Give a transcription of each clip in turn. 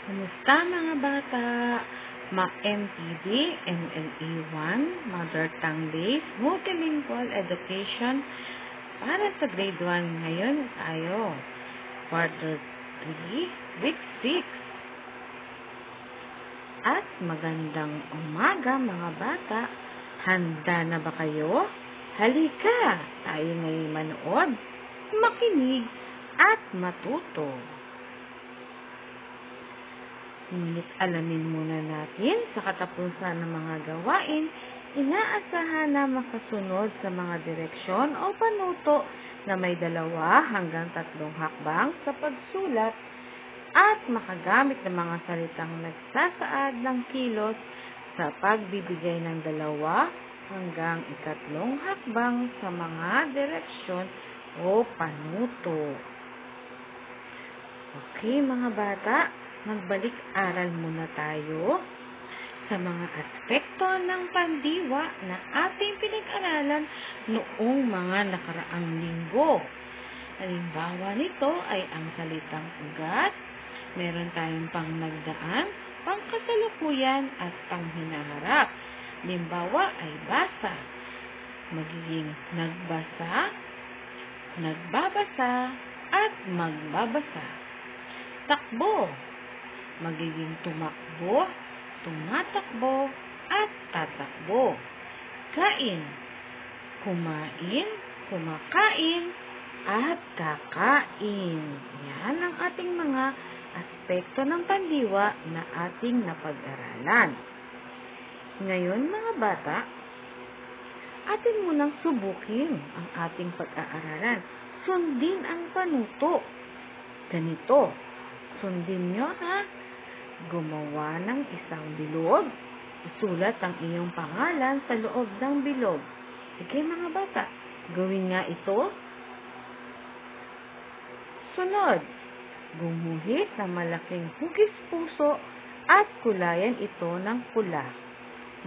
Kumusta mga bata? MTD, MLE 1, Mother Tongue Based Multilingual Education para sa Grade 1 ngayon tayo. Quarter 3, Week 6. At magandang umaga mga bata. Handa na ba kayo? Halika, tayo ngayon manood, makinig at matuto. Ngunit alamin muna natin sa katapusan ng mga gawain, inaasahan na makasunod sa mga direksyon o panuto na may 2 hanggang 3 hakbang sa pagsulat at makagamit ng mga salitang nagsasaad ng kilos sa pagbibigay ng 2 hanggang 3 hakbang sa mga direksyon o panuto. Okay mga bata, magbalik-aral muna tayo sa mga aspekto ng pandiwa na ating pinag-aralan noong mga nakaraang linggo. Halimbawa nito ay ang salitang ugat, meron tayong pang nagdaan, pangkasalukuyan at panghinaharap. Halimbawa ay basa, magiging nagbasa, nagbabasa at magbabasa. Takbo, magiging tumakbo, tumatakbo, at tatakbo. Kain, kumain, kumakain, at kakain. Yan ang ating mga aspekto ng pandiwa na ating napag-aralan. Ngayon mga bata, atin munang subukin ang ating pag-aaralan. Sundin ang panuto. Ganito, sundin nyo ha. Gumawa ng isang bilog. Isulat ang iyong pangalan sa loob ng bilog. Sige mga bata, gawin nga ito. Sunod, gumuhit ng malaking hugis puso at kulayan ito ng pula.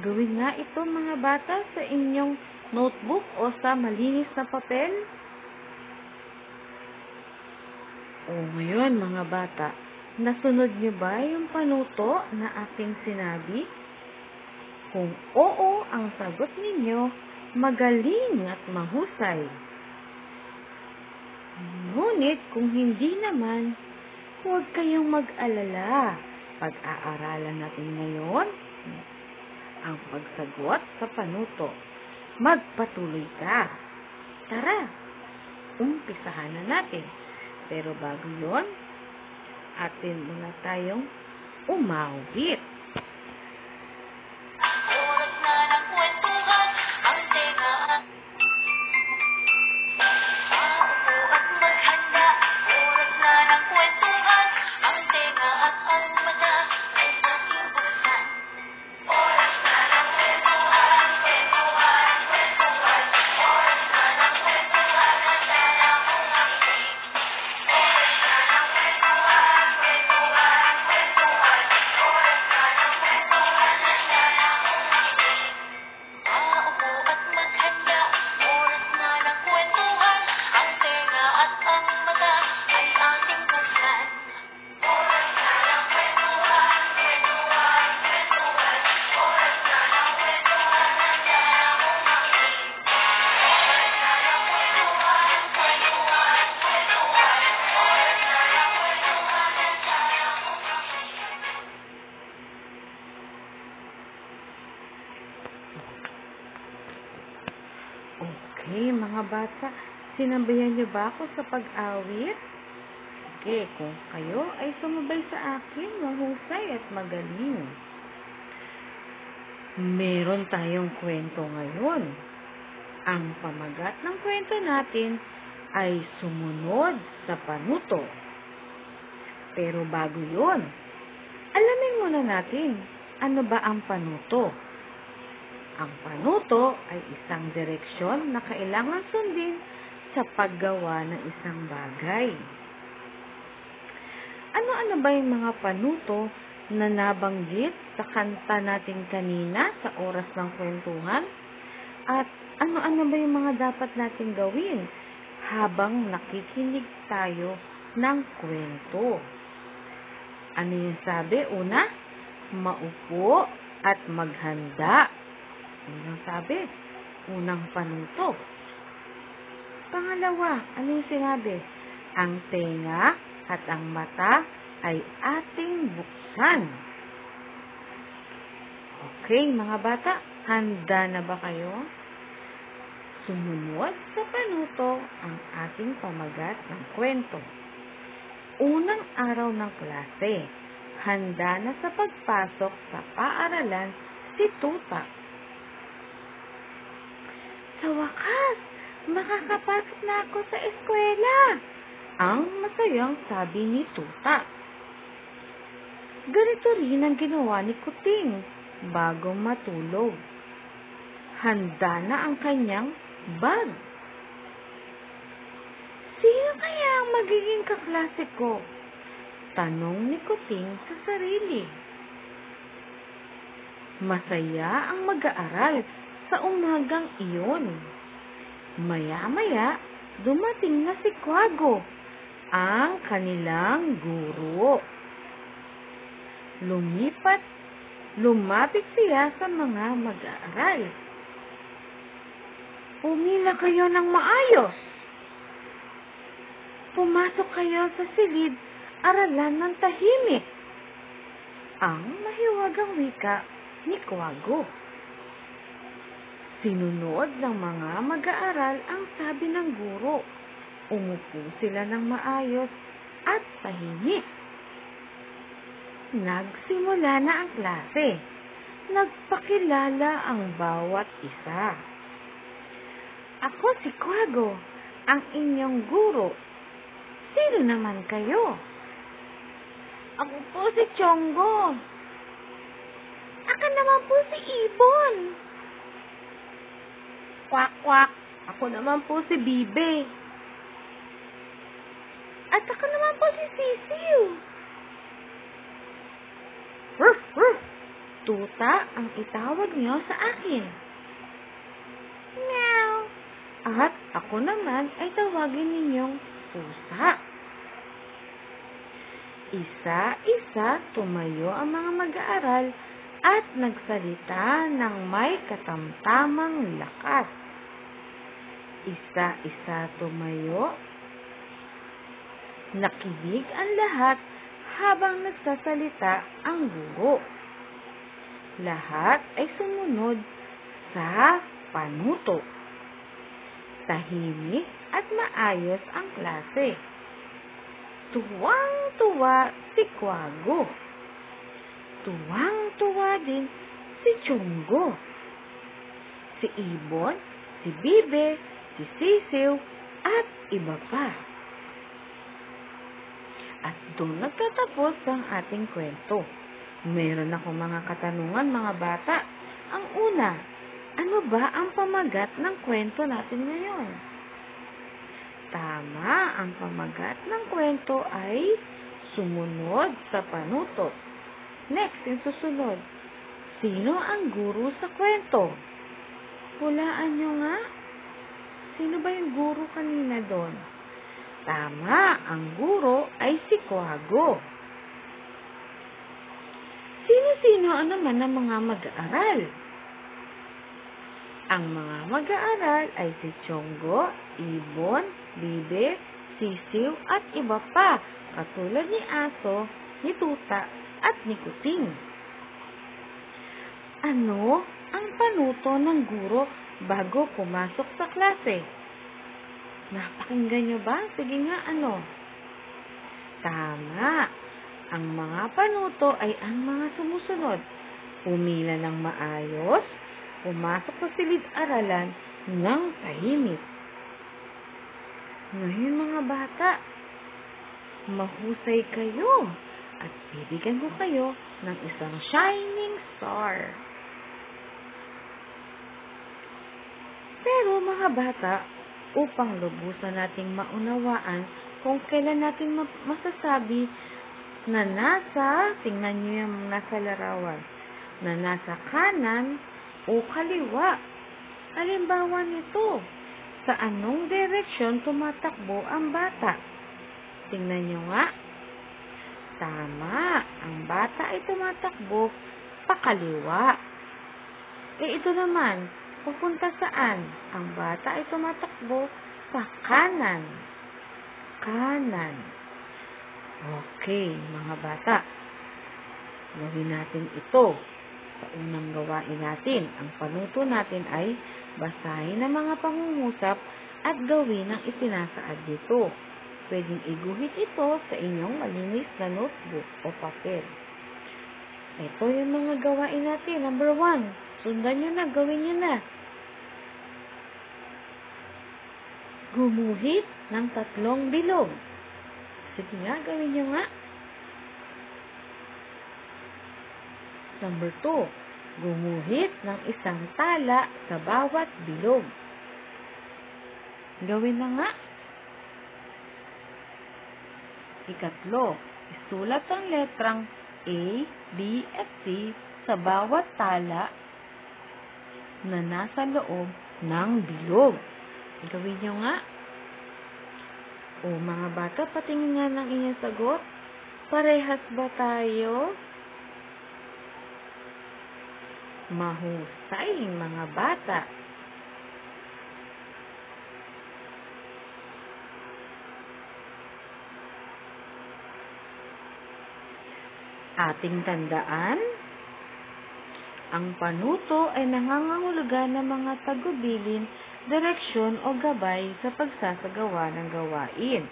Gawin nga ito mga bata sa inyong notebook o sa malinis na papel. O ngayon mga bata, nasunod niyo ba yung panuto na aking sinabi? Kung oo ang sagot ninyo, magaling at mahusay. Ngunit kung hindi naman, huwag kayong mag-alala. Pag-aaralan natin ngayon ang pagsagot sa panuto. Magpatuloy ka. Tara, umpisahan na natin. Pero bago yon, atin muna tayong umawit. Oras na ng kwentuhan, ang tenga at paupo at maghanda. Oras na ng kwentuhan, ang tenga at ang mata ay ating buksan. Oras na ng kwentuhan, kwentuhan, kwentuhan. Oras na ng kwentuhan, handa na akong makinig. Oras na ng kwentuhan, kwentuhan, kwentuhan. Oras na ng kwentuhan, handa na akong makinig. Paupo at maghanda, oras na ng kwentuhan, ang tenga at ang mata ay ating buksan. Oras na ng kwentuhan, kwentuhan, kwentuhan. Oras na ng kwentuhan, handa na akong makinig. Oras na ng kwentuhan, kwentuhan, kwentuhan. Oras na ng kwentuhan, handa na akong makinig. Okay mga bata, sinabayan niyo ba ako sa pag-awit? Sige, kung kayo ay sumabay sa akin, mahusay at magaling. Meron tayong kwento ngayon. Ang pamagat ng kwento natin ay sumunod sa panuto. Pero bago yon, alamin muna natin, ano ba ang panuto? Ang panuto ay isang direksyon na kailangan sundin sa paggawa ng isang bagay. Ano-ano ba yung mga panuto na nabanggit sa kanta natin kanina sa oras ng kwentuhan? At ano-ano ba yung mga dapat natin gawin habang nakikinig tayo ng kwento? Ano yung sabi? Una, maupo at maghanda. Ano yung sabi? Unang panuto. Pangalawa, ano yung sinabi? Ang tenga at ang mata ay ating buksan. Okay, mga bata, handa na ba kayo? Sumunod sa panuto ang ating pamagat ng kwento. Unang araw ng klase, handa na sa pagpasok sa paaralan si Tuta. Sa wakas, makakapasok na ako sa eskwela, ang masayang sabi ni Tuta. Ganito rin ang ginawa ni Kuting bago matulog. Handa na ang kanyang bag. Sino kaya ang magiging kaklase ko? Tanong ni Kuting sa sarili. Masaya ang mag-aaral sa umagang iyon. Maya-maya, dumating na si Quago, ang kanilang guro. Lumapit siya sa mga mag-aaral. Pumila kayo ng maayos. Pumasok kayo sa silid-aralan ng tahimik. Ang mahiwagang wika ni Quago. Sinunod ng mga mag-aaral ang sabi ng guro. Umupo sila ng maayos at tahimik. Nagsimula na ang klase. Nagpakilala ang bawat isa. Ako si Quago, ang inyong guro. Sino naman kayo? Ako po si Chongo. Ako naman po si Ibon. Kwak-kwak. Ako naman po si Bibe. At ako naman po si Sisiu. Ruff, ruff. Tuta ang itawag niyo sa akin. Meow. At ako naman ay tawagin ninyong pusa. Isa-isa tumayo ang mga mag-aaral at nagsalita ng may katamtamang lakas. Isa-isa tumayo. Nakinig ang lahat habang nagsasalita ang guro. Lahat ay sumunod sa panuto. Tahimik at maayos ang klase. Tuwang-tuwa si Quago. Tuwang-tuwa din si Chongo. Si Ibon, si Bibe, si Sisiu, at iba pa. At doon nagtatapos ang ating kwento. Meron akong mga katanungan, mga bata. Ang una, ano ba ang pamagat ng kwento natin ngayon? Tama, ang pamagat ng kwento ay sumunod sa panuto. Next, yung susunod. Sino ang guro sa kwento? Hulaan nyo nga. Sino ba yung guro kanina doon? Tama, ang guro ay si Quago. Sino-sino naman ang mga mag-aaral? Ang mga mag-aaral ay si Chongo, Ibon, Bibe, Sisiu at iba pa, katulad ni Aso, ni Tuta at ni Kuting. Ano ang panuto ng guro bago pumasok sa klase? Napakinggan nyo ba? Sige nga, ano? Tama. Ang mga panuto ay ang mga sumusunod. Pumila ng maayos, pumasok sa silid-aralan ng tahimik. Ngayon mga bata, mahusay kayo at bibigyan ko kayo ng isang shining star. Pero mga bata, upang lubusan nating maunawaan kung kailan natin masasabi na tingnan niyo yung nasa larawan, na nasa kanan o kaliwa. Halimbawa nito, sa anong direksyon tumatakbo ang bata? Tingnan niyo nga. Tama. Ang bata ay tumatakbo pakaliwa. Ito naman, pupunta saan? Ang bata ay tumatakbo sa kanan. Kanan. Okay, mga bata. Gawin natin ito. Sa unang gawain natin, ang panuto natin ay basahin ang mga pangungusap at gawin ang itinasaad dito. Pwedeng iguhit ito sa inyong malinis na notebook o papel. Ito yung mga gawain natin. Number 1, sundan nyo na, gawin nyo na. Gumuhit ng 3 bilog. Sige nga, gawin nyo nga. Number 2, gumuhit ng 1 tala sa bawat bilog. Gawin na nga. Ikatlo, isulat ang letrang A, B, at C sa bawat tala na nasa loob ng bilog. Gawin nyo nga. O mga bata, patingin nga ng inyong sagot. Parehas ba tayo? Mahusay mga bata. Ating tandaan, ang panuto ay nangangahulugan ng mga tagubilin, direksyon o gabay sa pagsasagawa ng gawain.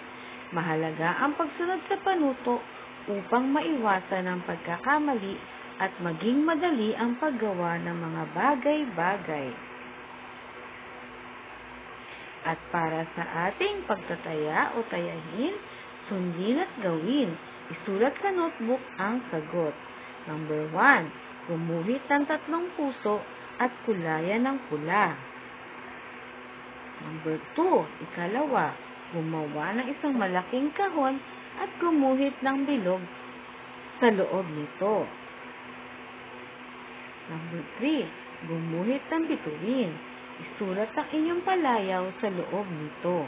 Mahalaga ang pagsunod sa panuto upang maiwasan ang pagkakamali at maging madali ang paggawa ng mga bagay-bagay. At para sa ating pagtataya o tayahin, sundin at gawin. Isulat sa notebook ang sagot. Number 1, gumuhit ng 3 puso at kulayan ng pula. Number 2, ikalawa, gumawa ng isang malaking kahon at gumuhit ng bilog sa loob nito. Number 3, gumuhit ng bituin. Isulat ang inyong palayaw sa loob nito.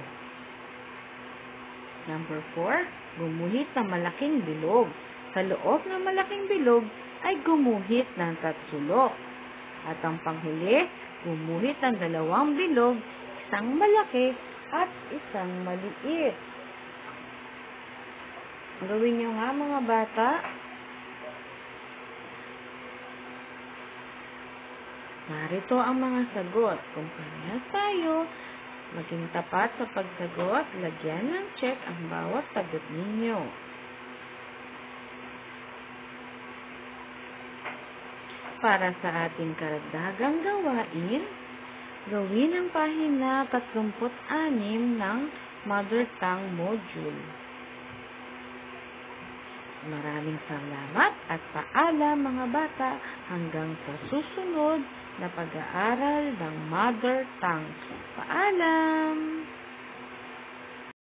Number 4, gumuhit ng malaking bilog. Sa loob ng malaking bilog ay gumuhit ng 3 sulok. At ang panghuli, gumuhit ng 2 bilog, isang malaki at isang maliit. Gawin nyo nga mga bata. Narito ang mga sagot. Kung parehas tayo, maging tapat sa pagsagot, lagyan ng check ang bawat sagot ninyo. Para sa ating karagdagang gawain, gawin ang pahina 36 ng Mother Tongue Module. Maraming salamat at paalam mga bata hanggang sa susunod na pag-aaral ng Mother Tongue. Paalam!